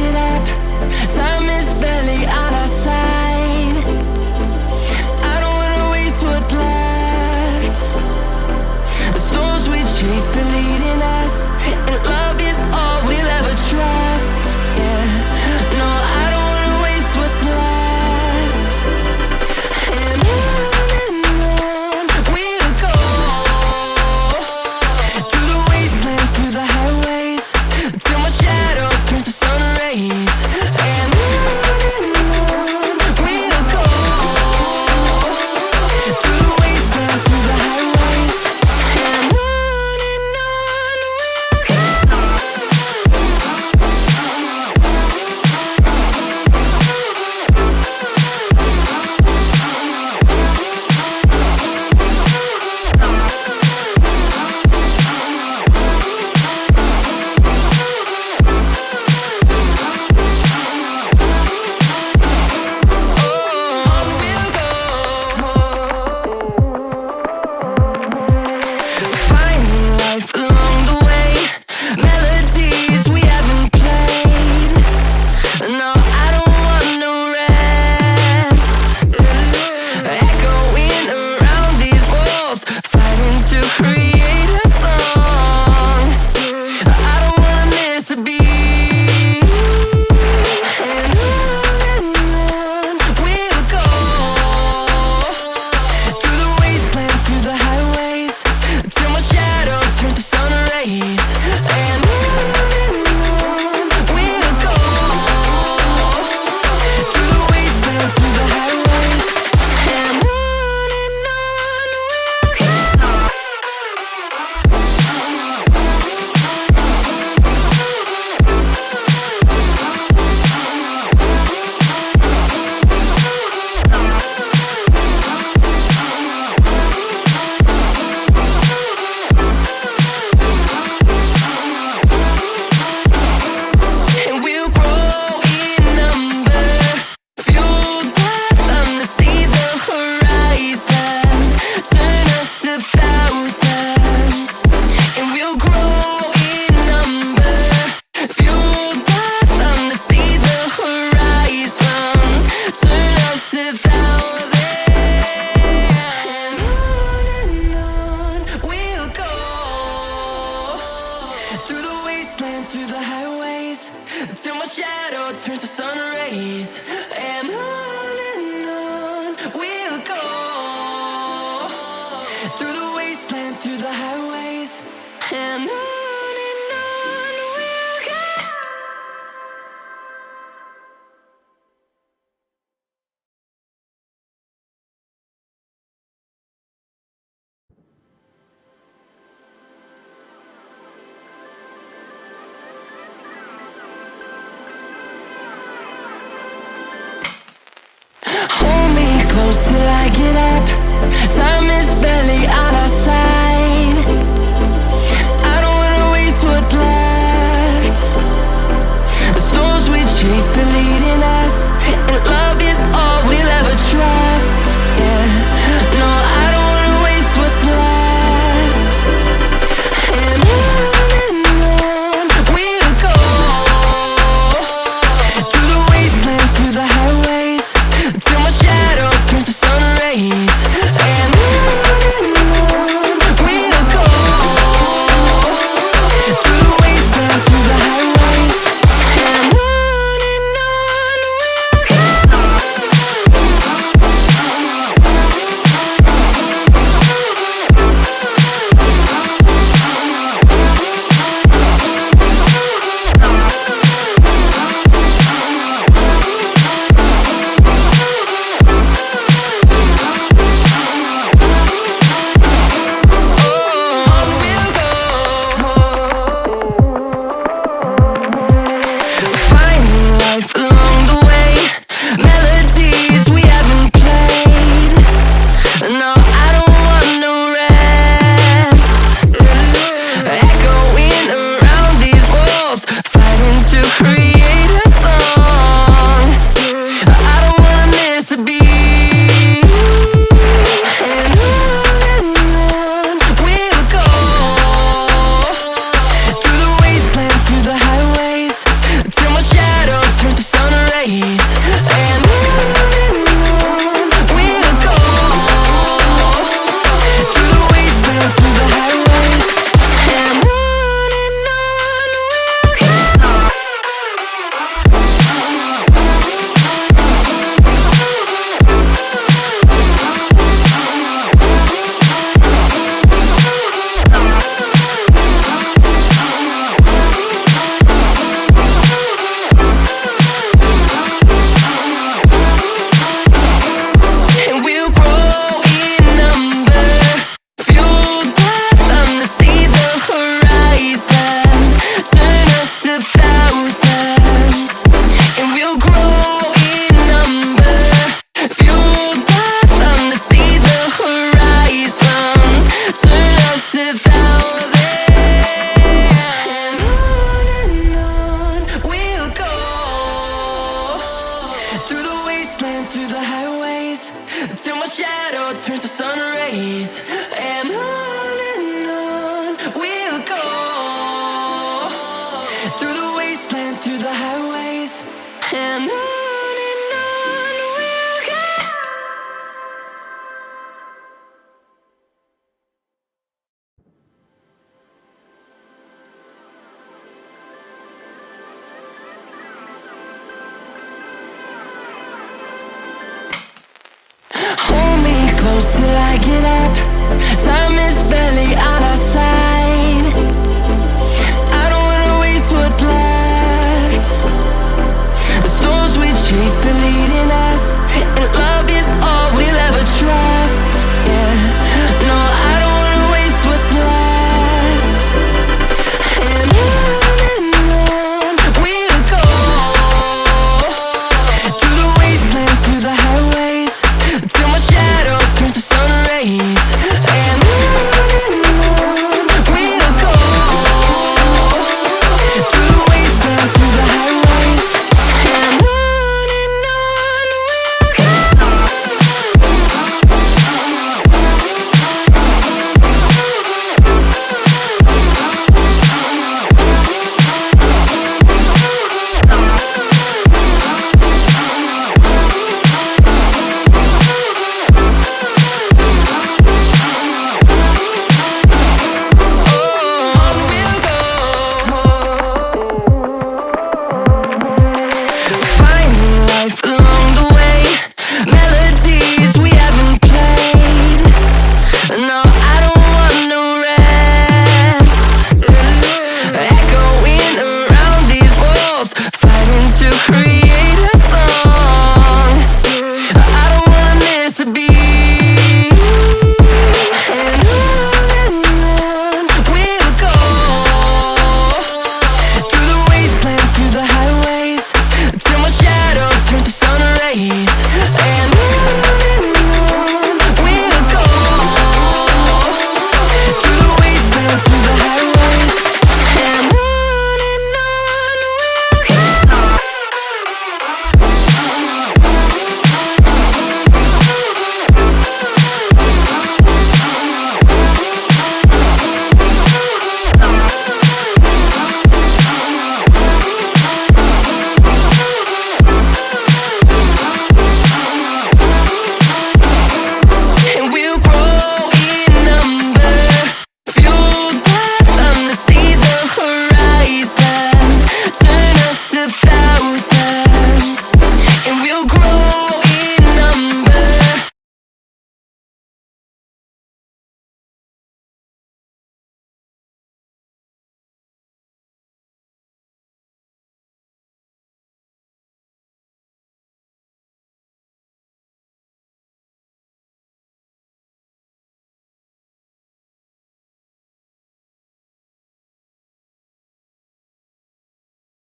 it up. Time is barely on our side. I don't wanna waste what's left. The storms we chase are leading us, and love is all we'll ever trust. Yeah, no, I don't wanna waste what's left. And on we'll go, through the wastelands, through the highways, till my shadow turns to sun rays. And on we'll go, through the wastelands, through the highways. And on we'll go, finding life along the way, melodies we haven't played. No, I don't want no rest. Echoing around these walls, fighting to create a song. I don't wanna miss a beat. And on we'll go, through the wastelands, through the highways, till my shadow turns to sun rays. And on we'll go, through the wastelands, through the highways. And on and we'll grow in number, fueled by them to see the horizon, turn us to thousands. And we'll grow in number, fueled by them to see the horizon, turn us to thousands. And on we'll go, through the wastelands, through the highways, till my shadow turns to sun rays. And on we'll go, through the wastelands, through the highways. And on we'll go. Hold me close till I get up. Time is barely on our side. I don't wanna waste what's left. The storms we chase are leading us, and love is all we'll ever trust. Yeah, no, I don't wanna waste what's left. And on we'll go, through the wastelands, through the highways, till my shadow turns to sun rays. And days. And on we'll go, through the wastelands, through the highways. And on we'll go. Hold me close till I get up. Time is barely on